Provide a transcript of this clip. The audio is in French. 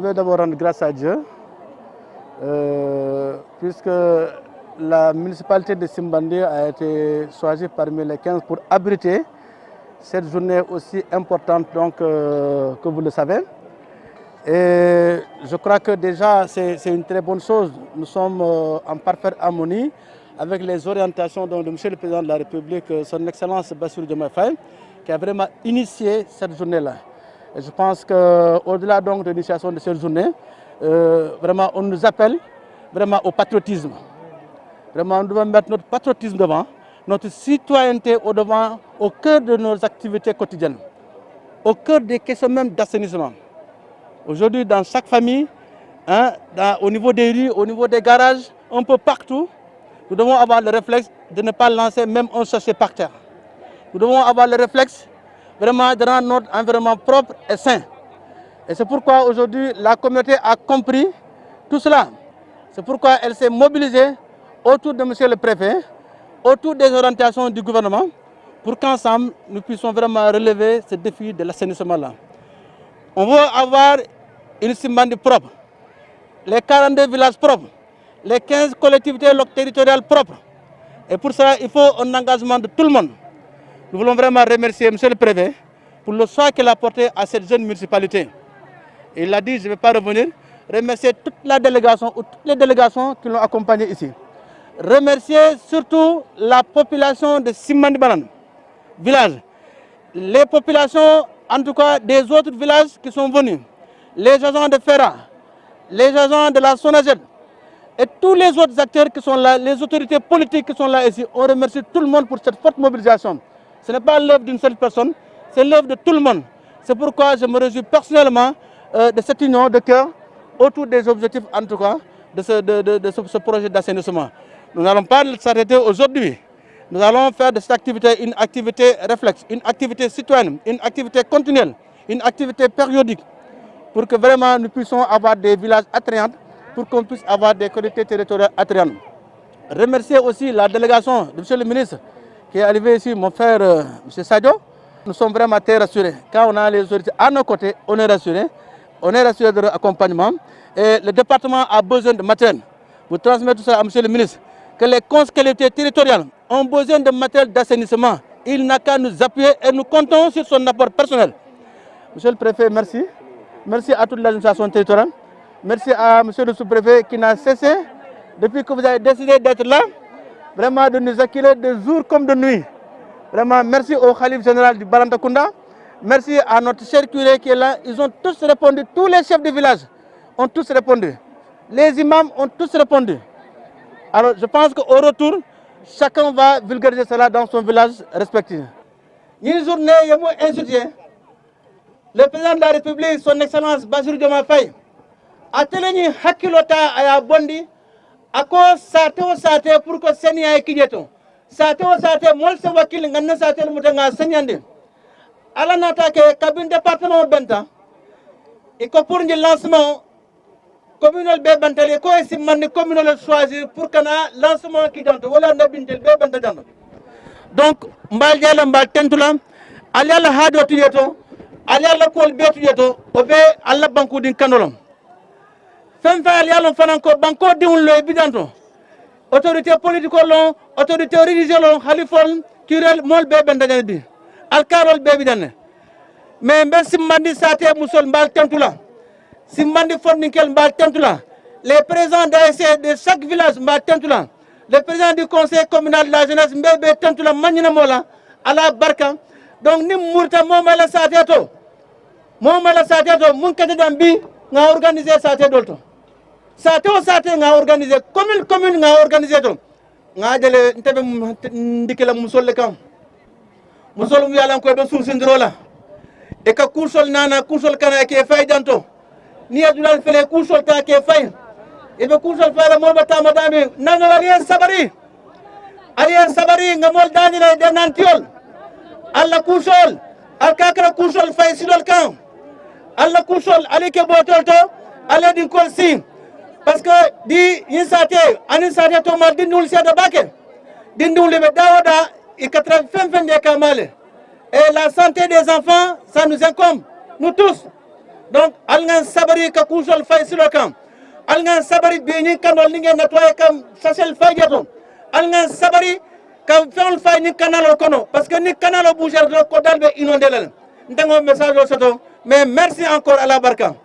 vais d'abord rendre grâce à Dieu, puisque la municipalité de Simbandi a été choisie parmi les 15 pour abriter cette journée aussi importante donc, que vous le savez. Et je crois que déjà c'est une très bonne chose. Nous sommes en parfaite harmonie avec les orientations de M. le Président de la République, son Excellence Bassirou Diomaye Faye, qui a vraiment initié cette journée-là. Et je pense qu'au-delà donc de l'initiation de cette journée, vraiment on nous appelle vraiment au patriotisme. Vraiment, nous devons mettre notre patriotisme devant, notre citoyenneté au devant, au cœur de nos activités quotidiennes, au cœur des questions même d'assainissement. Aujourd'hui, dans chaque famille, au niveau des rues, au niveau des garages, un peu partout, nous devons avoir le réflexe de ne pas lancer même un sachet par terre. Nous devons avoir le réflexe vraiment de rendre notre environnement propre et sain. Et c'est pourquoi aujourd'hui la communauté a compris tout cela. C'est pourquoi elle s'est mobilisée autour de M. le Préfet, autour des orientations du gouvernement, pour qu'ensemble nous puissions vraiment relever ce défi de l'assainissement-là. On veut avoir une Simbandi propre, les 42 villages propres, les 15 collectivités territoriales propres. Et pour cela, il faut un engagement de tout le monde. Nous voulons vraiment remercier M. le Préfet pour le choix qu'il a porté à cette jeune municipalité. Et il a dit, je ne vais pas revenir, remercier toute la délégation ou toutes les délégations qui l'ont accompagné ici. Remercier surtout la population de Simbandi Balan, village, les populations en tout cas des autres villages qui sont venus, les agents de FERA, les agents de la SONAGED et tous les autres acteurs qui sont là, les autorités politiques qui sont là ici. On remercie tout le monde pour cette forte mobilisation. Ce n'est pas l'œuvre d'une seule personne, c'est l'œuvre de tout le monde. C'est pourquoi je me réjouis personnellement de cette union de cœur autour des objectifs en tout cas de ce projet d'assainissement. Nous n'allons pas s'arrêter aujourd'hui. Nous allons faire de cette activité une activité réflexe, une activité citoyenne, une activité continuelle, une activité périodique pour que vraiment nous puissions avoir des villages attrayants, pour qu'on puisse avoir des collectivités territoriales attrayantes. Remercier aussi la délégation de M. le ministre qui est arrivé ici, mon frère M. Sadio. Nous sommes vraiment très rassurés. Quand on a les autorités à nos côtés, on est rassurés de leur accompagnement. Et le département a besoin de matériel. Vous transmettez tout ça à M. le ministre, que les collectivités territoriales ont besoin de matériel d'assainissement. Il n'a qu'à nous appuyer et nous comptons sur son apport personnel. Monsieur le Préfet, merci. Merci à toute l'administration territoriale. Merci à Monsieur le Sous-Préfet qui n'a cessé, depuis que vous avez décidé d'être là, vraiment de nous accueillir de jour comme de nuit. Vraiment, merci au Khalif général du Balantakunda. Merci à notre cher curé qui est là. Ils ont tous répondu, tous les chefs de village ont tous répondu. Les imams ont tous répondu. Alors je pense qu'au retour, chacun va vulgariser cela dans son village respectif. Une journée, il y a le président de la République, son Excellence Bassirou Diomaye Faye, a tenu hakilota aya bondi, à cause sate pour que Seni ait kijeto. Sate mol se wakil nganna sate mutanga senyande. Ala nata ke cabine département benta, et que pour le lancement communal be bantale ko Simbandi communal choisir pour kana lancement qui dante wala nabintel be banta dante. Donc mbal jala mbal tentula ali ala hado tiyeto ali ala kol betu yeto obe alla banku din kanolom fem fa ali ala fanan ko banko diwul lo bidanto autorité politique lon autorité religieuse lon khalifol curel mol be banta bi al karol be bidanne mais mbe Simbandi sate musol mbal tentula Simbandi Forninkel mbal tentula les présidents d'ASC de chaque village mbal tentula le président du conseil communal de la jeunesse mbebe tentula magnina mola ala barka donc ni murta momala sateto mun kete dambi nga organiser sate dolto sate nga organiser commune nga organiser to nga jele ntebe ndikela musol kam musol mu yalla ko do sunsindrola e ka kursol nana kursol kana ke fay janto ni adulal fele kursol ta ke fay e be kursol fara mo bata madame nanga wali sabari ngamol dani na de nantiol alla kursol al kakra kursol fay sidol kan alla kursol ale ke botol to ale din kol sin parce que di insate anin sate to mal din nul seda bakel din nul be dawada e 80 de kamale et la santé des enfants ça nous incombe nous tous donc algan sabari ka kusol fay silo kam algan sabari be ni kanol ni nettoyer kam sachel fay jeton algan sabari ka fon fay ni canal kono parce que ni canal bouger ko dalbe inondé la ndango message o soto mais merci encore à la barka